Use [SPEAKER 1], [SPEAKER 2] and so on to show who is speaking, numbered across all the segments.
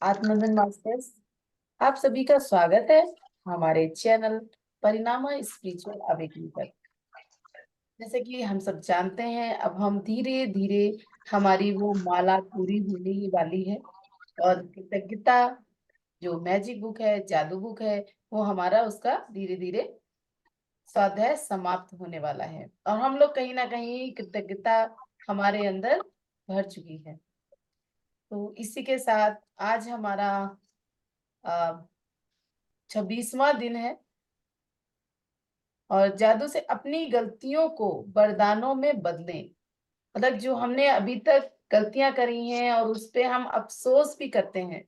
[SPEAKER 1] आत्मधन masters, आप सभी का स्वागत है हमारे चैनल परिणामा स्पिरिचुअल अवेकनिंग पर। जैसे कि हम सब जानते हैं, अब हम धीरे धीरे हमारी वो माला पूरी होने ही वाली है और कृतज्ञता जो मैजिक बुक है, जादू बुक है, वो हमारा उसका धीरे धीरे स्वाध्याय समाप्त होने वाला है और हम लोग कहीं ना कहीं कृतज्ञता हमारे अंदर भर चुकी है। तो इसी के साथ आज हमारा 26वां दिन है और जादू से अपनी गलतियों को वरदानों में बदलें। मतलब जो हमने अभी तक गलतियां करी हैं और उस पे हम अफसोस भी करते हैं,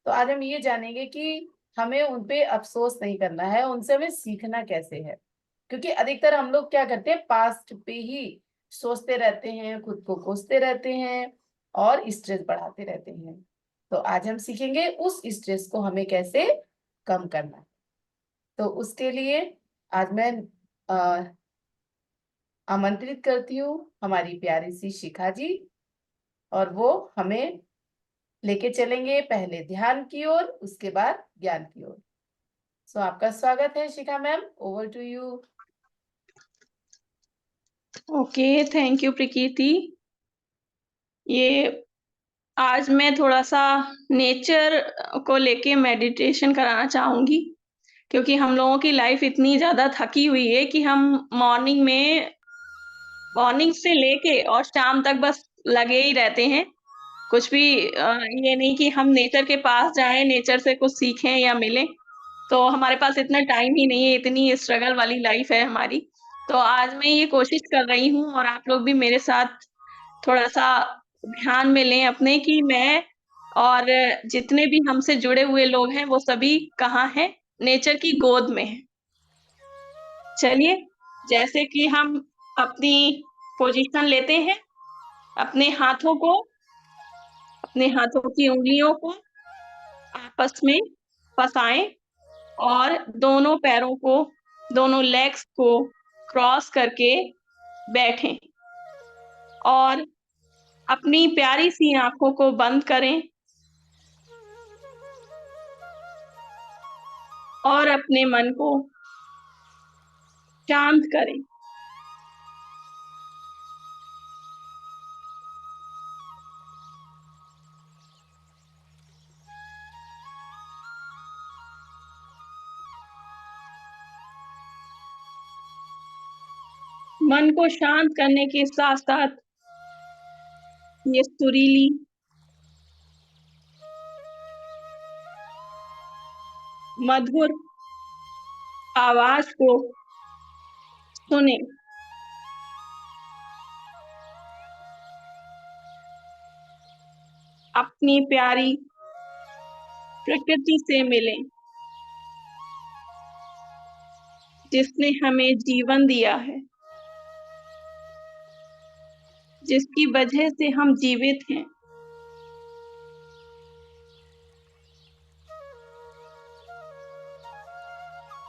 [SPEAKER 1] तो आज हम ये जानेंगे कि हमें उन पे अफसोस नहीं करना है, उनसे हमें सीखना कैसे है। क्योंकि अधिकतर हम लोग क्या करते हैं, पास्ट पे ही सोचते रहते हैं, खुद को कोसते रहते हैं और स्ट्रेस बढ़ाते रहते हैं। तो आज हम सीखेंगे उस स्ट्रेस को हमें कैसे कम करना है। तो उसके लिए आज मैं आमंत्रित करती हूँ हमारी प्यारी सी शिखा जी, और वो हमें लेके चलेंगे पहले ध्यान की ओर, उसके बाद ज्ञान की ओर। सो आपका स्वागत है Shikha ma'am, over to you.
[SPEAKER 2] Okay, thank you Prakriti. ये आज मैं थोड़ा सा नेचर को लेके मेडिटेशन कराना चाहूंगी, क्योंकि हम लोगों की लाइफ इतनी ज्यादा थकी हुई है कि हम मॉर्निंग से लेके और शाम तक बस लगे ही रहते हैं। कुछ भी ये नहीं कि हम नेचर के पास जाएं, नेचर से कुछ सीखें या मिलें। तो हमारे पास इतना टाइम ही नहीं है, इतनी स्ट्रगल वाली लाइफ है हमारी। तो आज मैं ये कोशिश कर रही हूँ और आप लोग भी मेरे साथ थोड़ा-सा ध्यान में लें अपने कि मैं और जितने भी हमसे जुड़े हुए लोग हैं, वो सभी कहाँ हैं? नेचर की गोद में हैं। चलिए, जैसे कि हम अपनी पोज़ीशन लेते हैं, अपने हाथों को, अपने हाथों की उँगलियों को आपस में फँसाएँ और दोनों पैरों को, दोनों लेग्स को क्रॉस करके बैठें और अपनी प्यारी-सी आँखों को बंद करें और अपने मन को शांत करें। मन को शांत करने के साथ-साथ ये सुरीली मधुर आवाज़ को सुनें। अपनी प्यारी प्रकृति से मिलें, जिसने हमें जीवन दिया है, जिसकी वजह से हम जीवित हैं।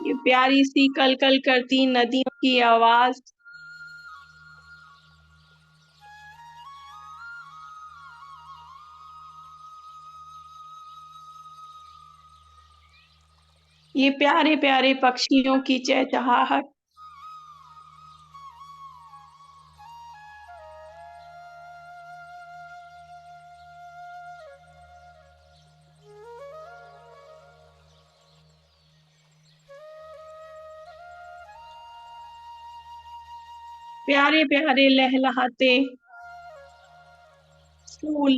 [SPEAKER 2] ये प्यारी-सी कल-कल करती नदियों की आवाज़ ये प्यारे-प्यारे पक्षियों की चहचहाहट प्यारे-प्यारे लहलहाते फूल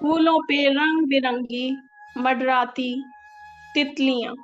[SPEAKER 2] फूलों पे रंग-बिरंगी मंडराती तितलियाँ।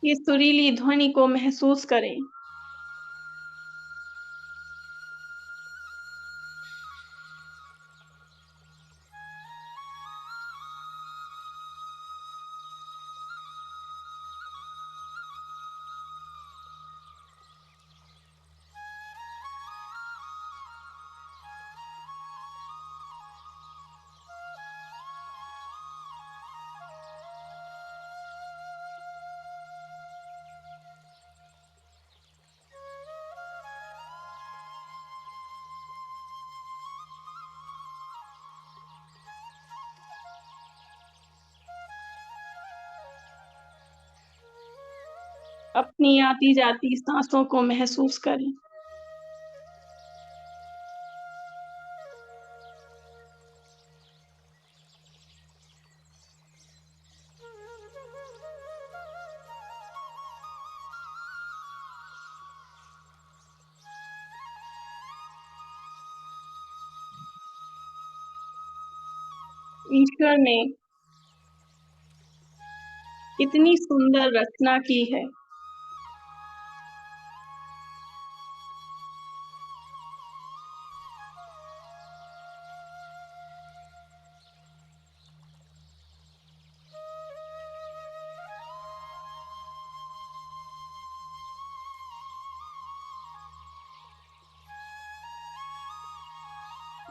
[SPEAKER 2] इस सुरीली ध्वनि को महसूस करें। अपनी आती-जाती साँसों को महसूस करें। ईश्वर ने कितनी सुंदर रचना की है।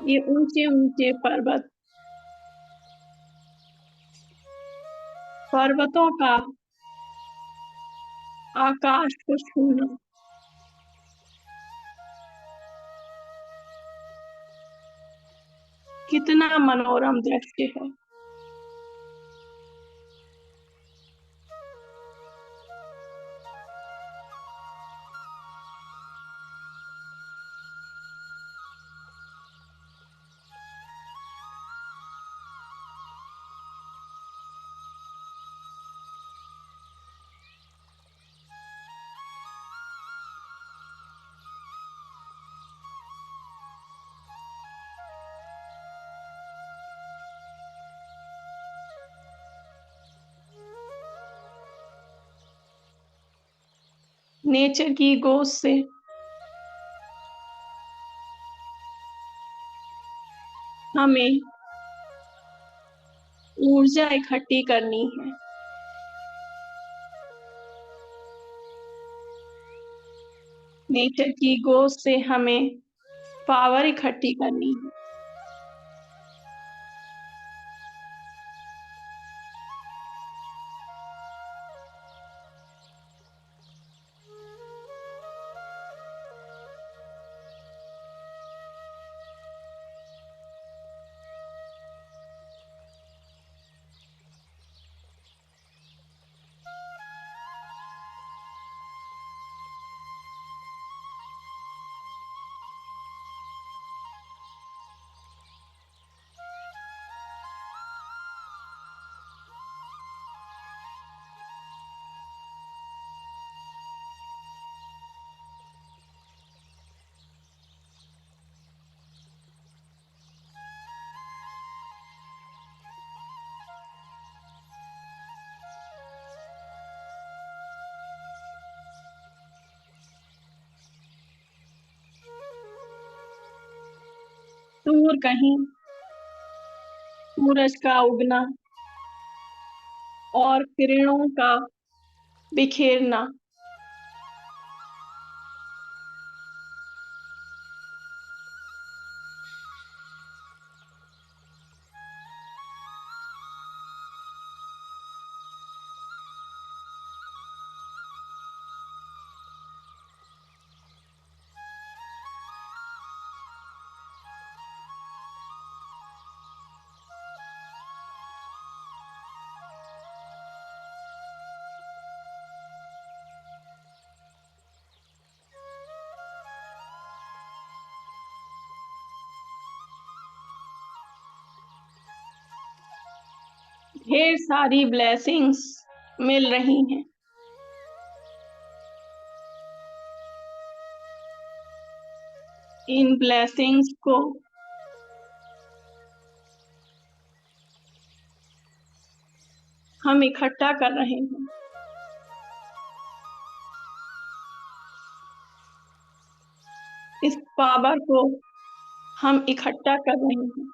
[SPEAKER 2] ये ऊँचे-ऊँचे पर्वतों का आकाश को छूना, कितना मनोरम दृश्य है। नेचर की गोद से हमें ऊर्जा इकट्ठी करनी है। नेचर की गोद से हमें पावर इकट्ठी करनी है। दूर कहीं सूरज का उगना और किरणों का बिखेरना, ढेर सारी ब्लेसिंग्स मिल रही हैं। इन ब्लेसिंग्स को हम इकट्ठा कर रहे हैं। इस पावर को हम इकट्ठा कर रहे हैं।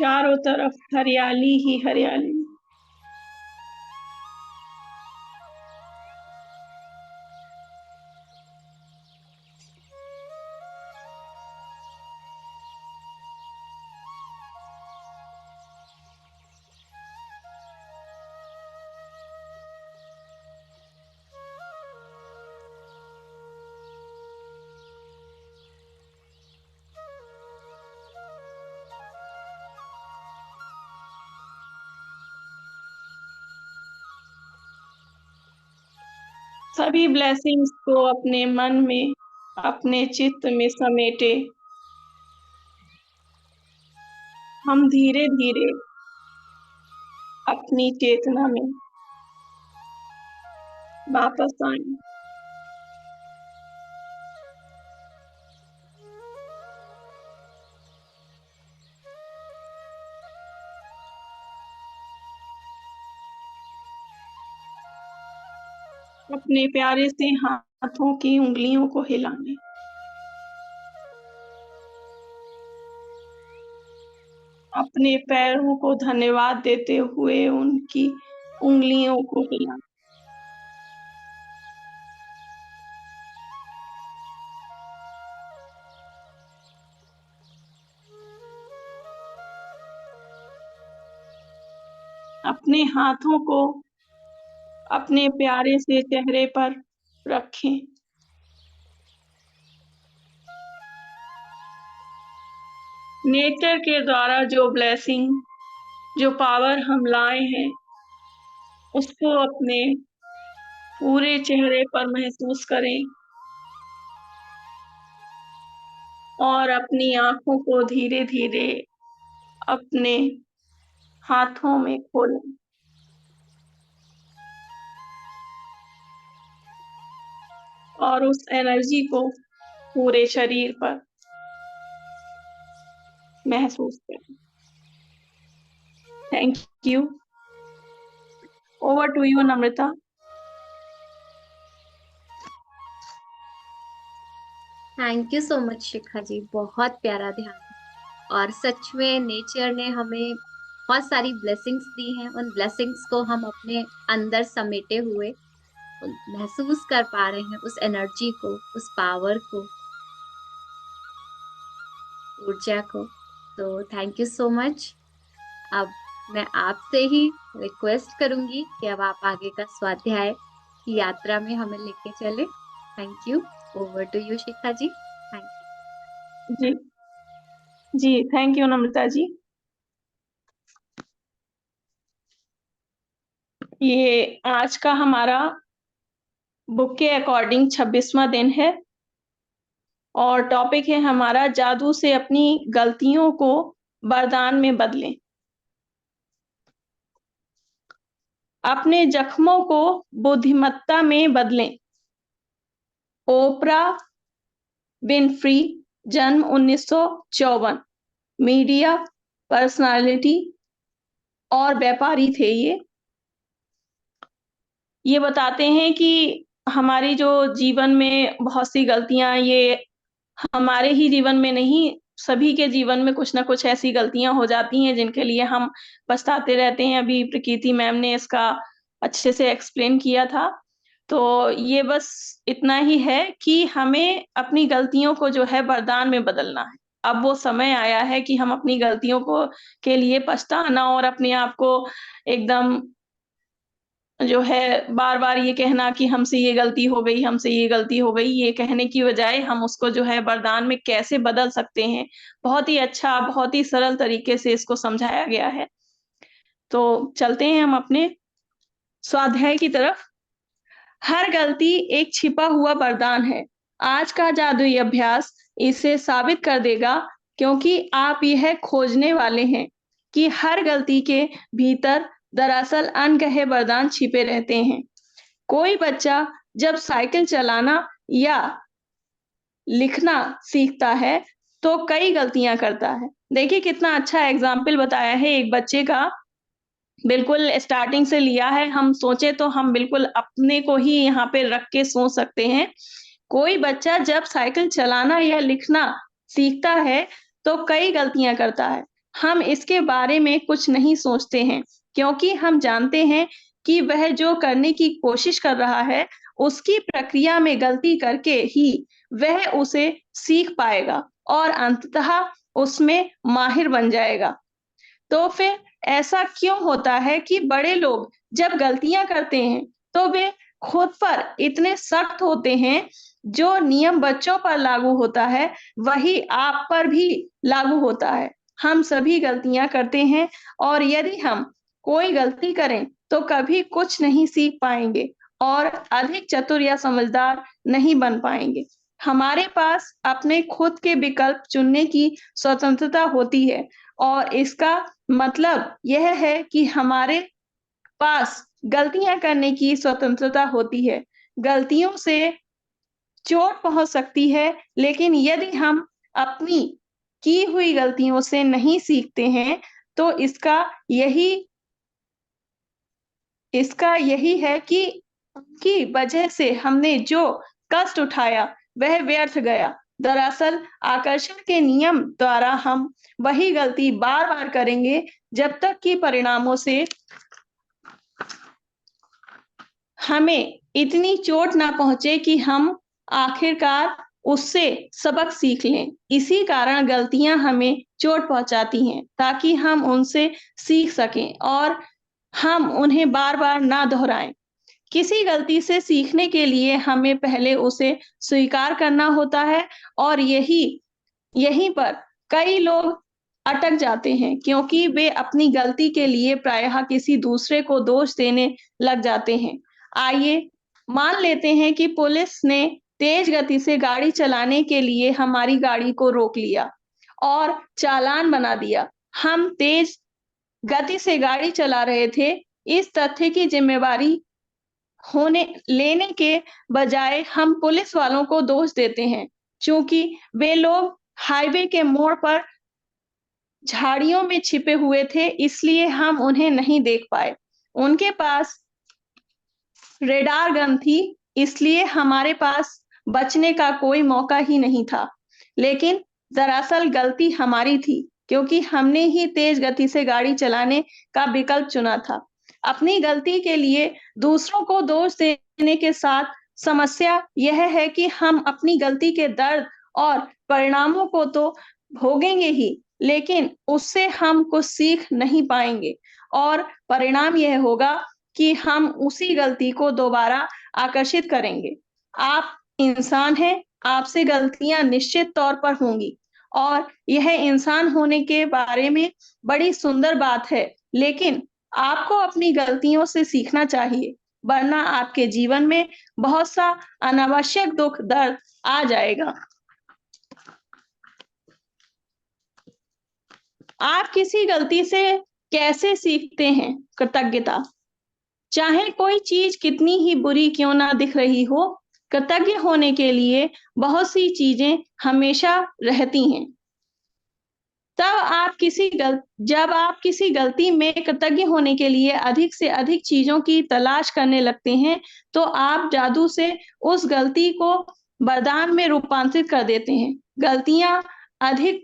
[SPEAKER 2] चारों तरफ हरियाली ही हरियाली। सभी ब्लेसिंग्स को अपने मन में, अपने चित्त में समेटे हम धीरे धीरे अपनी चेतना में वापस आए। अपने प्यारे से हाथों की उंगलियों को हिलाने। अपने पैरों को धन्यवाद देते हुए उनकी उंगलियों को हिलाने। अपने हाथों को अपने प्यारे से चेहरे पर रखें। नेचर के द्वारा जो ब्लेसिंग, जो पावर हम लाए हैं, उसको अपने पूरे चेहरे पर महसूस करें और अपनी आंखों को धीरे धीरे अपने हाथों में खोलें। और उस एनर्जी को पूरे शरीर पर महसूस करें। Thank you. Over to you Namrata.
[SPEAKER 3] Thank you so much Shikha ji, बहुत प्यारा ध्यान। और सच में नेचर ने हमें बहुत सारी ब्लेसिंग्स दी हैं। उन ब्लेसिंग्स को हम अपने अंदर समेटे हुए महसूस कर पा रहे हैं, उस एनर्जी को, उस पावर को, ऊर्जा को। तो थैंक यू सो मच। अब मैं आपसे ही रिक्वेस्ट करूंगी कि अब आप आगे का स्वाध्याय की यात्रा में हमें लेके चले। Thank you. Over to you Shikha ji. Thank
[SPEAKER 2] जी जी, थैंक यू नम्रता जी। ये आज का हमारा बुक के अकॉर्डिंग 26वां दिन है और टॉपिक है हमारा जादू से अपनी गलतियों को वरदान में बदलें। अपने जख्मों को बुद्धिमत्ता में बदलें। ओपरा विनफ्री, जन्म 1954, मीडिया पर्सनालिटी और व्यापारी थे। ये बताते हैं कि हमारी जो जीवन में बहुत सी गलतियां, ये हमारे ही जीवन में नहीं, सभी के जीवन में कुछ ना कुछ ऐसी गलतियां हो जाती हैं जिनके लिए हम पछताते रहते हैं। अभी प्रकृति मैम ने इसका अच्छे से एक्सप्लेन किया था। तो ये बस इतना ही है कि हमें अपनी गलतियों को जो है वरदान में बदलना है। अब वो समय आया है कि हम अपनी गलतियों को के लिए पछताना और अपने आप को एकदम जो है बार-बार ये कहना कि हमसे ये गलती हो गई, हमसे ये गलती हो गई, ये कहने की बजाय हम उसको जो है वरदान में कैसे बदल सकते हैं, बहुत ही अच्छा, बहुत ही सरल तरीके से इसको समझाया गया है। तो चलते हैं हम अपने स्वाध्याय की तरफ। हर गलती एक छिपा हुआ वरदान है। आज का जादुई अभ्यास इसे साबित कर देगा, क्योंकि आप यह खोजने वाले हैं कि हर गलती के भीतर दरअसल अनकहे वरदान छिपे रहते हैं। कोई बच्चा जब साइकिल चलाना या लिखना सीखता है, तो कई गलतियाँ करता है। देखिए कितना अच्छा एग्ज़ाम्पल बताया है एक बच्चे का, बिल्कुल स्टार्टिंग से लिया है। हम सोचे तो हम बिल्कुल अपने को ही यहाँ पे रख के सोच सकते हैं। कोई बच्चा जब साइकिल चलाना या लिखना सीखता है, तो कई गलतियाँ करता है। हम इसके बारे में कुछ नहीं सोचते हैं, क्योंकि हम जानते हैं कि वह जो करने की कोशिश कर रहा है, उसकी प्रक्रिया में गलती करके ही वह उसे सीख पाएगा और अंततः उसमें माहिर बन जाएगा। तो फिर ऐसा क्यों होता है कि बड़े लोग जब गलतियाँ करते हैं, तो वे खुद पर इतने सख्त होते हैं, जो नियम बच्चों पर लागू होता है, वही आप पर भी लागू होता है। हम सभी गलतियाँ करते हैं और यदि हम कोई गलती करें, तो कभी कुछ नहीं सीख पाएँगे और अधिक चतुर या समझदार नहीं बन पाएँगे। हमारे पास अपने खुद के विकल्प चुनने की स्वतंत्रता होती है और इसका मतलब यह है कि हमारे पास गलतियाँ करने की स्वतंत्रता होती है। गलतियों से चोट पहुँच सकती है, लेकिन यदि हम अपनी की हुई गलतियों से नहीं सीखते हैं, तो इसका यही है कि उनकी वजह से हमने जो कष्ट उठाया, वह व्यर्थ गया। दरअसल आकर्षण के नियम द्वारा हम वही गलती बार-बार करेंगे, जब तक कि परिणामों से हमें इतनी चोट ना पहुँचे कि हम आखिरकार उससे सबक सीख लें। इसी कारण गलतियाँ हमें चोट पहुँचाती हैं, ताकि हम उनसे सीख सकें और हम उन्हें बार-बार ना दोहराएँ। किसी गलती से सीखने के लिए हमें पहले उसे स्वीकार करना होता है और यहीं पर कई लोग अटक जाते हैं, क्योंकि वे अपनी गलती के लिए प्रायः किसी दूसरे को दोष देने लग जाते हैं। आइए मान लेते हैं कि पुलिस ने तेज गति से गाड़ी चलाने के लिए हमारी गाड़ी को रोक लिया और चालान बना दिया। हम तेज गति से गाड़ी चला रहे थे, इस तथ्य की ज़िम्मेवारी होने लेने के बजाय हम पुलिस वालों को दोष देते हैं, चूँकि वे लोग हाईवे के मोड़ पर झाड़ियों में छिपे हुए थे, इसलिए हम उन्हें नहीं देख पाए। उनके पास रेडार गन थी, इसलिए हमारे पास बचने का कोई मौका ही नहीं था। लेकिन दरअसल गलती हमारी थी, क्योंकि हमने ही तेज गति से गाड़ी चलाने का विकल्प चुना था। अपनी गलती के लिए दूसरों को दोष देने के साथ समस्या यह है कि हम अपनी गलती के दर्द और परिणामों को तो भोगेंगे ही, लेकिन उससे हम कुछ सीख नहीं पाएँगे और परिणाम यह होगा कि हम उसी गलती को दोबारा आकर्षित करेंगे। आप इंसान हैं, आपसे गलतियाँ निश्चित तौर पर होंगी और यह इंसान होने के बारे में बड़ी सुंदर बात है। लेकिन आपको अपनी गलतियों से सीखना चाहिए, वरना आपके जीवन में बहुत सा अनावश्यक दुःख दर्द आ जाएगा। आप किसी गलती से कैसे सीखते हैं? कृतज्ञता। चाहे कोई चीज़ कितनी ही बुरी क्यों ना दिख रही हो, कृतज्ञ होने के लिए बहुत सी चीज़ें हमेशा रहती हैं। जब आप किसी गलती में कृतज्ञ होने के लिए अधिक से अधिक चीज़ों की तलाश करने लगते हैं, तो आप जादू से उस गलती को वरदान में रूपांतरित कर देते हैं। गलतियाँ अधिक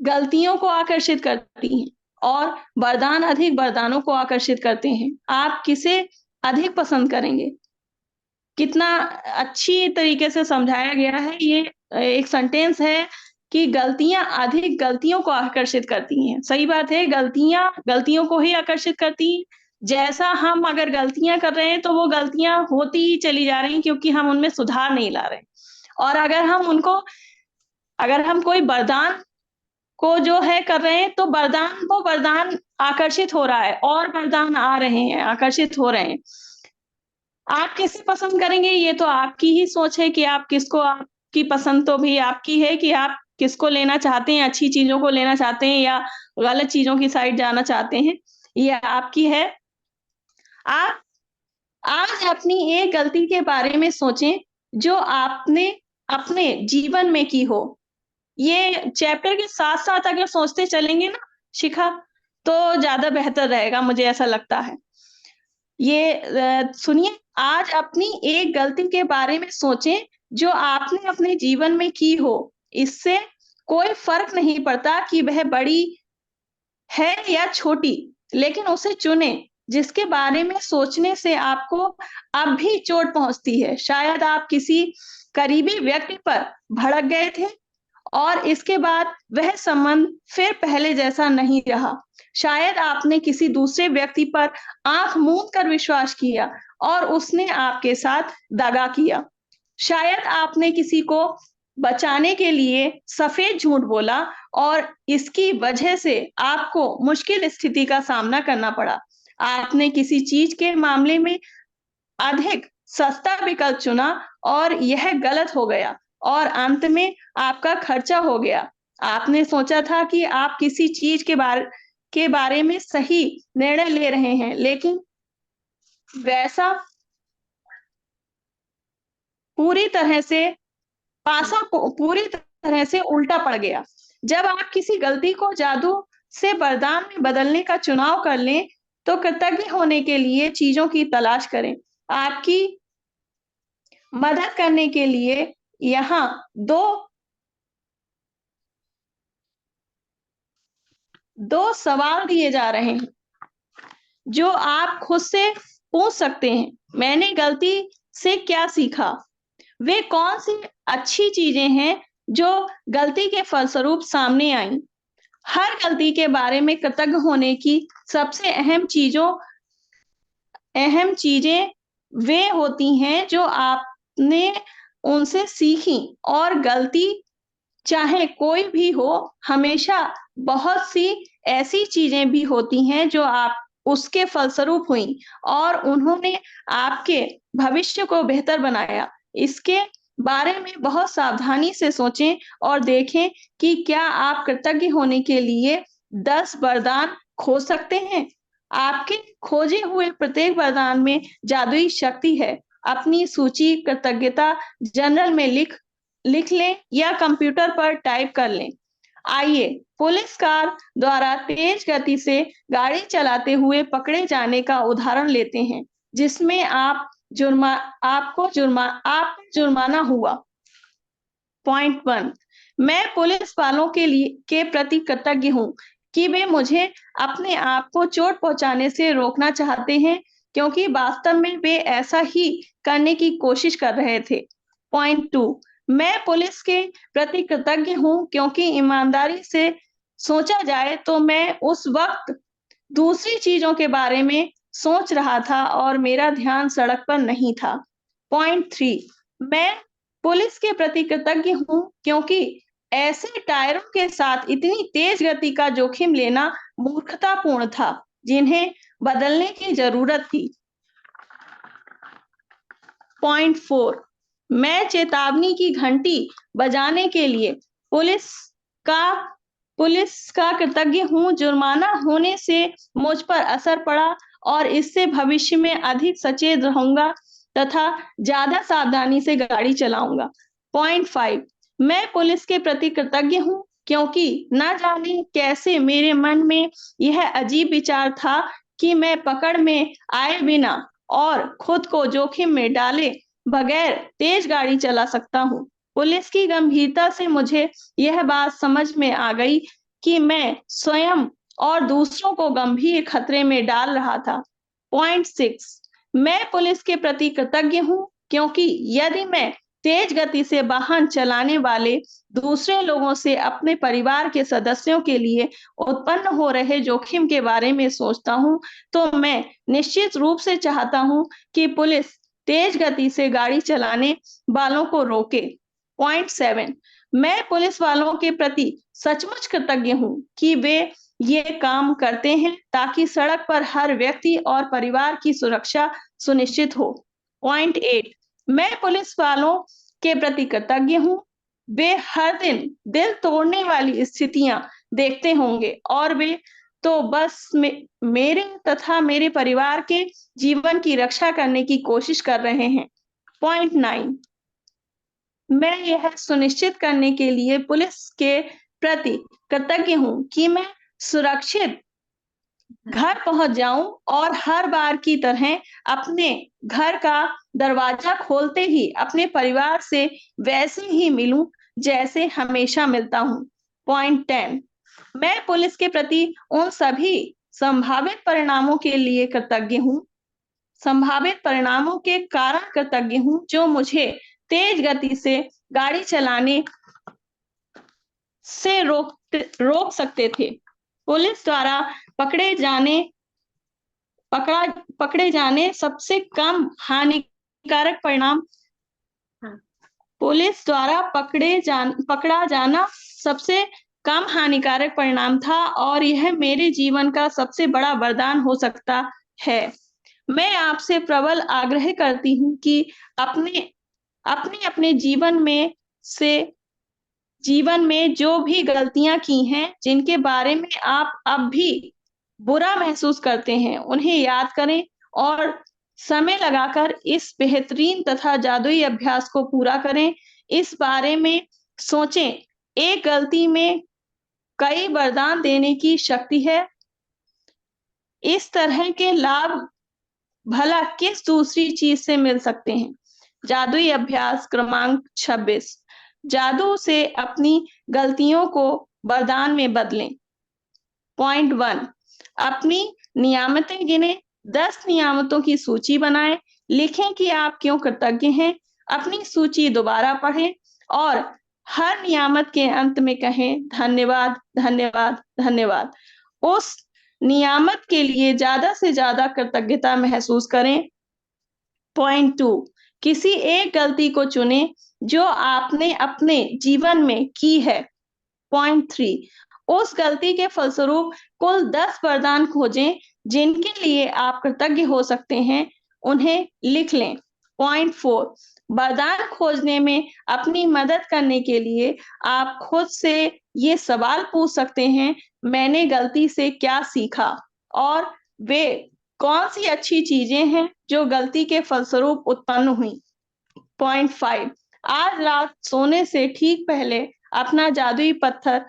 [SPEAKER 2] गलतियों को आकर्षित करती हैं और वरदान अधिक वरदानों को आकर्षित करते हैं। आप किसे अधिक पसंद करेंगे? कितना अच्छी तरीके से समझाया गया है। ये एक सेंटेंस है कि गलतियाँ अधिक गलतियों को आकर्षित करती हैं। सही बात है, गलतियाँ गलतियों को ही आकर्षित करती हैं। जैसा हम अगर गलतियाँ कर रहे हैं, तो वो गलतियाँ होती ही चली जा रही हैं, क्योंकि हम उनमें सुधार नहीं ला रहे हैं। और अगर हम कोई वरदान को जो है कर रहे हैं, तो वरदान आकर्षित हो रहा है और वरदान आ रहे हैं, आकर्षित हो रहे हैं। आप किसे पसंद करेंगे, ये तो आपकी ही सोच है कि आपकी पसंद तो भी आपकी है कि आप किसको लेना चाहते हैं, अच्छी चीज़ों को लेना चाहते हैं या गलत चीज़ों की साइड जाना चाहते हैं। यह आपकी है। आप आज अपनी एक गलती के बारे में सोचें जो आपने अपने जीवन में की हो। ये चैप्टर के साथ-साथ अगर सोचते चलेंगे ना शिखा, तो ज़्यादा बेहतर रहेगा, मुझे ऐसा लगता है। ये सुनिए, आज अपनी एक गलती के बारे में सोचें जो आपने अपने जीवन में की हो। इससे कोई फ़र्क नहीं पड़ता कि वह बड़ी है या छोटी, लेकिन उसे चुनें जिसके बारे में सोचने से आपको अब भी चोट पहुँचती है। शायद आप किसी करीबी व्यक्ति पर भड़क गए थे और इसके बाद वह संबंध फिर पहले जैसा नहीं रहा। शायद आपने किसी दूसरे व्यक्ति पर आँख मूंद कर विश्वास किया और उसने आपके साथ दगा किया। शायद आपने किसी को बचाने के लिए सफेद झूठ बोला और इसकी वजह से आपको मुश्किल स्थिति का सामना करना पड़ा। आपने किसी चीज के मामले में अधिक सस्ता विकल्प चुना और यह गलत हो गया और अंत में आपका खर्चा हो गया। आपने सोचा था कि आप किसी चीज के बारे में सही निर्णय ले रहे हैं, लेकिन वैसा पूरी तरह से पूरी तरह से उल्टा पड़ गया। जब आप किसी गलती को जादू से वरदान में बदलने का चुनाव कर लें, तो कृतज्ञ होने के लिए चीजों की तलाश करें। आपकी मदद करने के लिए यहाँ दो सवाल दिए जा रहे हैं, जो आप खुद से पूछ सकते हैं। मैंने गलती से क्या सीखा? वे कौन सी अच्छी चीजें हैं जो गलती के फलस्वरूप सामने आईं? हर गलती के बारे में कृतज्ञ होने की सबसे अहम चीजें वे होती हैं जो आपने उनसे सीखी, और गलती चाहे कोई भी हो, हमेशा बहुत सी ऐसी चीजें भी होती हैं जो आप उसके फलस्वरूप हुई और उन्होंने आपके भविष्य को बेहतर बनाया। इसके बारे में बहुत सावधानी से सोचें और देखें कि क्या आप कृतज्ञ होने के लिए 10 वरदान खोज सकते हैं। आपके खोजे हुए प्रत्येक वरदान में जादुई शक्ति है। अपनी सूची कृतज्ञता जर्नल में लिख लें या कंप्यूटर पर टाइप कर लें। आइए पुलिस कार द्वारा तेज गति से गाड़ी चलाते हुए पकड़े जाने का उदाहरण लेते हैं, जिसमें आपको जुर्माना हुआ। पॉइंट 1, मैं पुलिस वालों के प्रति कृतज्ञ हूँ कि वे मुझे अपने आप को चोट पहुंचाने से रोकना चाहते हैं, क्योंकि वास्तव में वे ऐसा ही करने की कोशिश कर रहे थे। पॉइंट 2, मैं पुलिस के प्रति कृतज्ञ हूँ क्योंकि ईमानदारी से सोचा जाए तो मैं उस वक्त दूसरी चीजों के बारे में सोच रहा था और मेरा ध्यान सड़क पर नहीं था। पॉइंट 3, मैं पुलिस के प्रति कृतज्ञ हूँ क्योंकि ऐसे टायरों के साथ इतनी तेज गति का जोखिम लेना मूर्खतापूर्ण था, जिन्हें बदलने की जरूरत थी। पॉइंट 4, मैं चेतावनी की घंटी बजाने के लिए पुलिस का कृतज्ञ हूँ। जुर्माना होने से मुझ पर असर पड़ा और इससे भविष्य में अधिक सचेत रहूंगा तथा ज्यादा सावधानी से गाड़ी चलाऊंगा। पॉइंट 5, मैं पुलिस के प्रति कृतज्ञ हूँ क्योंकि न जाने कैसे मेरे मन में यह अजीब विचार था कि मैं पकड़ में आए बिना और खुद को जोखिम में डाले बगैर तेज गाड़ी चला सकता हूँ। पुलिस की गंभीरता से मुझे यह बात समझ में आ गई कि मैं स्वयं और दूसरों को गंभीर खतरे में डाल रहा था। पॉइंट 6, मैं पुलिस के प्रति कृतज्ञ हूँ क्योंकि यदि मैं तेज गति से वाहन चलाने वाले दूसरे लोगों से अपने परिवार के सदस्यों के लिए उत्पन्न हो रहे जोखिम के बारे में सोचता हूँ, तो मैं निश्चित रूप से चाहता हूँ कि पुलिस तेज गति से गाड़ी चलाने वालों को रोके। पॉइंट 7, मैं पुलिस वालों के प्रति सचमुच कृतज्ञ हूँ कि वे ये काम करते हैं ताकि सड़क पर हर व्यक्ति और परिवार की सुरक्षा सुनिश्चित हो। पॉइंट 8, मैं पुलिस वालों के प्रति कृतज्ञ हूँ। वे हर दिन दिल तोड़ने वाली स्थितियां देखते होंगे और वे तो बस मेरे तथा मेरे परिवार के जीवन की रक्षा करने की कोशिश कर रहे हैं। पॉइंट 9, मैं यह सुनिश्चित करने के लिए पुलिस के प्रति कृतज्ञ हूँ कि मैं सुरक्षित घर पहुंच जाऊं और हर बार की तरह अपने घर का दरवाजा खोलते ही अपने परिवार से वैसे ही मिलूं जैसे हमेशा मिलता हूं। पॉइंट 10, मैं पुलिस के प्रति उन सभी संभावित परिणामों के लिए कृतज्ञ हूं, संभावित परिणामों के कारण कृतज्ञ हूं जो मुझे तेज गति से गाड़ी चलाने से रोक सकते थे। पुलिस द्वारा पकड़े जाने सबसे कम हानिकारक परिणाम
[SPEAKER 3] हाँ।
[SPEAKER 2] पुलिस द्वारा पकड़ा जाना सबसे कम हानिकारक परिणाम था और यह मेरे जीवन का सबसे बड़ा वरदान हो सकता है। मैं आपसे प्रबल आग्रह करती हूँ कि अपने जीवन में जो भी गलतियां की हैं, जिनके बारे में आप अब भी बुरा महसूस करते हैं, उन्हें याद करें और समय लगाकर इस बेहतरीन तथा जादुई अभ्यास को पूरा करें। इस बारे में सोचें, एक गलती में कई वरदान देने की शक्ति है। इस तरह के लाभ भला किस दूसरी चीज से मिल सकते हैं? जादुई अभ्यास क्रमांक 26, जादू से अपनी गलतियों को वरदान में बदलें। पॉइंट 1, अपनी नियामतें गिने, 10 नियामतों की सूची बनाएं, लिखें कि आप क्यों कृतज्ञ हैं, अपनी सूची दोबारा पढ़ें और हर नियामत के अंत में कहें धन्यवाद, धन्यवाद, धन्यवाद। उस नियामत के लिए ज्यादा से ज्यादा कृतज्ञता महसूस करें। पॉइंट 2, किसी एक गलती को चुनें जो आपने अपने जीवन में की है। पॉइंट 3, उस गलती के फलस्वरूप कुल 10 वरदान खोजें जिनके लिए आप कृतज्ञ हो सकते हैं, उन्हें लिख लें। पॉइंट 4, वरदान खोजने में अपनी मदद करने के लिए आप खुद से ये सवाल पूछ सकते हैं, मैंने गलती से क्या सीखा और वे कौन सी अच्छी चीजें हैं जो गलती के फलस्वरूप उत्पन्न हुई। पॉइंट 5, आज रात सोने से ठीक पहले अपना जादुई पत्थर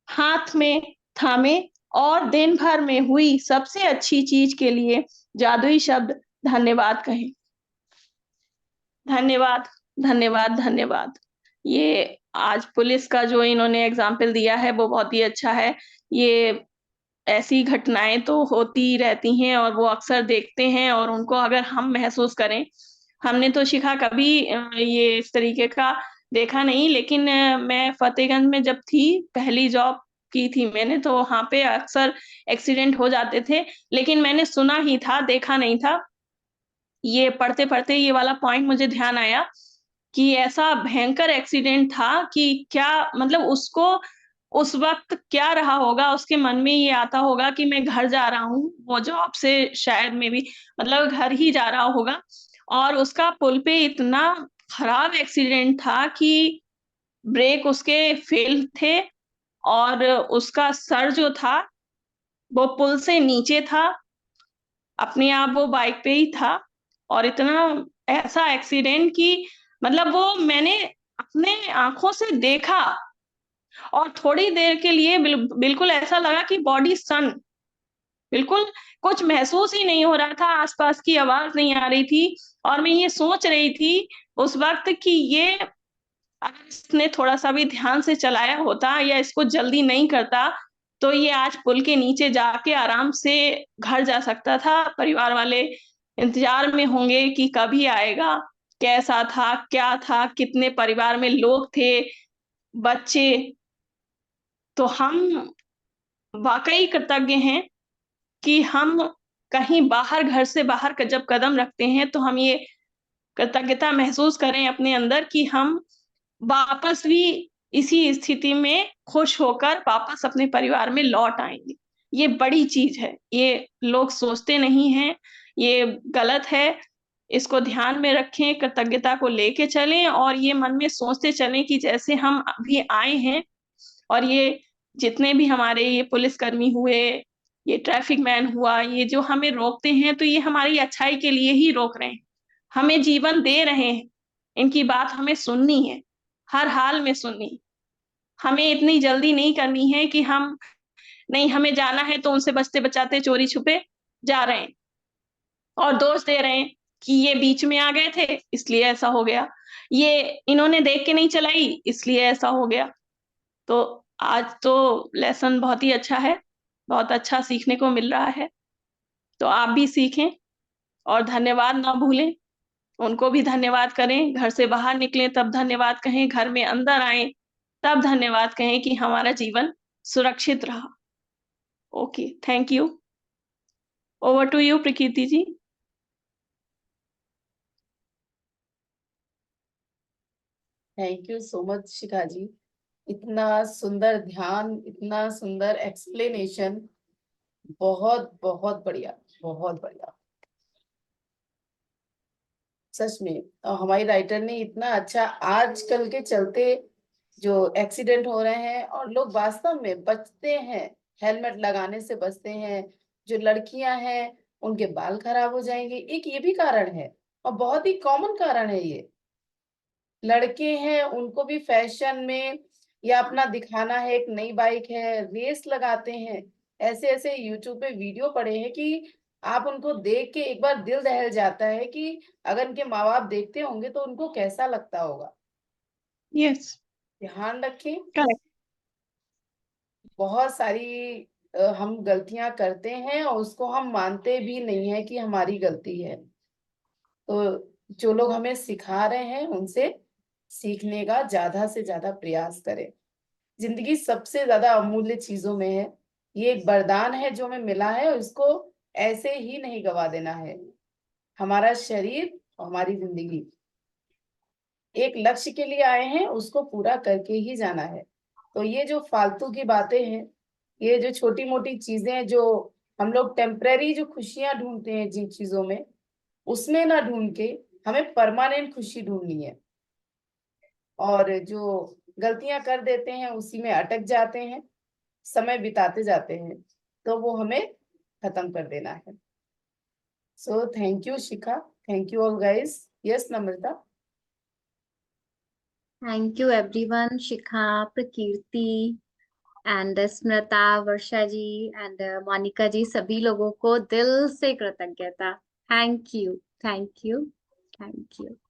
[SPEAKER 2] हाथ में थामे और दिन भर में हुई सबसे अच्छी चीज के लिए जादुई शब्द धन्यवाद कहें। धन्यवाद, धन्यवाद, धन्यवाद। ये आज पुलिस का जो इन्होंने एग्जाम्पल दिया है वो बहुत ही अच्छा है। ये ऐसी घटनाएं तो होती रहती हैं और वो अक्सर देखते हैं और उनको अगर हम महसूस करें, हमने तो शिखा कभी ये इस तरीके का देखा नहीं, लेकिन मैं फतेहगंज में जब थी, पहली जॉब की थी मैंने, तो वहाँ पे अक्सर एक्सीडेंट हो जाते थे, लेकिन मैंने सुना ही था, देखा नहीं था। ये पढ़ते-पढ़ते ये वाला पॉइंट मुझे ध्यान आया कि ऐसा भयंकर एक्सीडेंट था कि क्या मतलब उसको उस वक़्त क्या रहा होगा, उसके मन में ये आता होगा कि मैं घर जा रहा हूँ, वो जॉब से शायद मे बी मतलब घर ही जा रहा होगा और उसका पुल पे इतना खराब एक्सीडेंट था कि ब्रेक उसके फेल थे और उसका सर जो था, वो पुल से नीचे था, अपने आप वो बाइक पे ही था और इतना ऐसा एक्सीडेंट कि मतलब वो मैंने अपने आँखों से देखा और थोड़ी देर के लिए बिल्कुल ऐसा लगा कि बॉडी स्टन, बिल्कुल कुछ महसूस ही नहीं हो रहा था, आस-पास की आवाज़ नहीं आ रही थी और मैं ये सोच रही थी उस वक़्त कि ये अगर इसने थोड़ा-सा भी ध्यान से चलाया होता या इसको जल्दी नहीं करता, तो ये आज पुल के नीचे जाके आराम से घर जा सकता था। परिवार वाले इंतज़ार में होंगे कि कभी आएगा, कैसा था, क्या था, कितने परिवार में लोग थे, बच्चे। तो हम वाक़ई कृतज्ञ हैं कि हम कहीं बाहर घर से बाहर जब कदम रखते हैं, तो हम ये कृतज्ञता महसूस करें अपने अंदर कि हम वापस भी इसी स्थिति में खुश होकर वापस अपने परिवार में लौट आएँगे। ये बड़ी चीज़ है, ये लोग सोचते नहीं हैं, ये गलत है, इसको ध्यान में रखें, कृतज्ञता को लेके चलें और ये मन में सोचते चलें कि जैसे हम अभी आए हैं और ये जितने भी हमारे ये पुलिसकर्मी हुए, ये ट्रैफिक मैन हुआ, ये जो हमें रोकते हैं, तो ये हमारी अच्छाई के लिए ही रोक रहे हैं। हमें जीवन दे रहे हैं, इनकी बात हमें सुननी है, हर हाल में सुननी। हमें इतनी जल्दी नहीं करनी है कि हम नहीं हमें जाना है तो उनसे बचते-बचाते चोरी-छुपे जा रहे हैं और दोष दे रहे हैं कि ये बीच में आ गए थे, इसलिए ऐसा हो गया। ये इन्होंने देख के नहीं चलाई, इसलिए ऐसा हो गया। तो आज तो लेसन बहुत ही अच्छा है, बहुत अच्छा सीखने को मिल रहा है। तो आप भी सीखें और धन्यवाद ना भूलें, उनको भी धन्यवाद करें, घर से बाहर निकलें तब धन्यवाद कहें, घर में अंदर आएँ तब धन्यवाद कहें कि हमारा जीवन सुरक्षित रहा। Okay, thank you. Over to you Prakriti ji.
[SPEAKER 1] Thank you so much Shikha ji, इतना सुंदर ध्यान, इतना सुंदर एक्सप्लेनेशन, बहुत बहुत बढ़िया, बहुत बढ़िया। सच में हमारी राइटर ने इतना अच्छा, आजकल के चलते जो एक्सीडेंट हो रहे हैं और लोग वास्तव में बचते हैं, हेलमेट लगाने से बचते हैं, जो लड़कियां हैं उनके बाल खराब हो जाएंगे, एक ये भी कारण है और बहुत ही कॉमन कारण है ये। लड़के हैं उनको भी फैशन में या अपना दिखाना है, एक नई बाइक है, रेस लगाते हैं। ऐसे ऐसे यूट्यूब पे वीडियो पड़े हैं कि आप उनको देख के एक बार दिल दहल जाता है कि अगर उनके माँ बाप देखते होंगे तो उनको कैसा लगता होगा।
[SPEAKER 2] यस,
[SPEAKER 1] ध्यान रखें,
[SPEAKER 2] करेक्ट।
[SPEAKER 1] बहुत सारी हम गलतियां करते हैं और उसको हम मानते भी नहीं है कि हमारी गलती है। तो जो लोग हमें सिखा रहे हैं उनसे सीखने का ज्यादा से ज्यादा प्रयास करें। जिंदगी सबसे ज्यादा अमूल्य चीजों में है, ये एक वरदान है जो हमें मिला है और इसको ऐसे ही नहीं गवा देना है। हमारा शरीर और हमारी जिंदगी एक लक्ष्य के लिए आए हैं, उसको पूरा करके ही जाना है। तो ये जो फालतू की बातें हैं, ये जो छोटी मोटी चीजें जो हम लोग टेम्परेरी जो खुशियां ढूंढते हैं जिन चीजों में, उसमें ना ढूंढ के हमें परमानेंट खुशी ढूंढनी है। और जो गलतियां कर देते हैं उसी में अटक जाते हैं, समय बिताते जाते हैं, तो वो हमें खत्म कर देना है। So thank you Shikha, thank you all guys. Yes Namrata.
[SPEAKER 3] Thank you everyone, Shikha, Prakriti and Smrita, Varsha ji and Monika जी, सभी लोगों को दिल से कृतज्ञता। Thank you, thank you, thank you.